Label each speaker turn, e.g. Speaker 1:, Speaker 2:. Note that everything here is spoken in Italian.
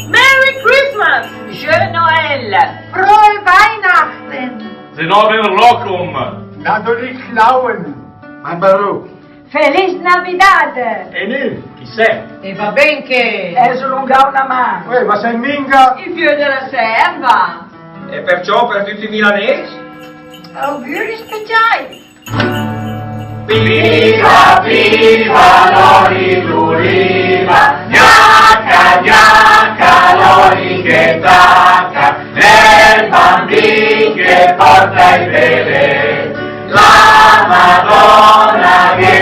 Speaker 1: Merry Christmas!
Speaker 2: Schön Noel!
Speaker 3: Frohe Weihnachten!
Speaker 4: The Novel Locum!
Speaker 5: Natürlich klauen!
Speaker 6: Mein Baruch!
Speaker 3: Feliz Navidad!
Speaker 5: E nu, chi sei?
Speaker 1: E va ben che...
Speaker 3: Esulunga una mano!
Speaker 5: Uè, ma sei minga?
Speaker 1: Il fiore della serva!
Speaker 7: E perciò per tutti i milanesi?
Speaker 3: Auguri speciali!
Speaker 4: Viva, viva, lori d'uliva, gnacca, gnacca, lori che tacca, nel bambino che porta il bebè, la Madonna che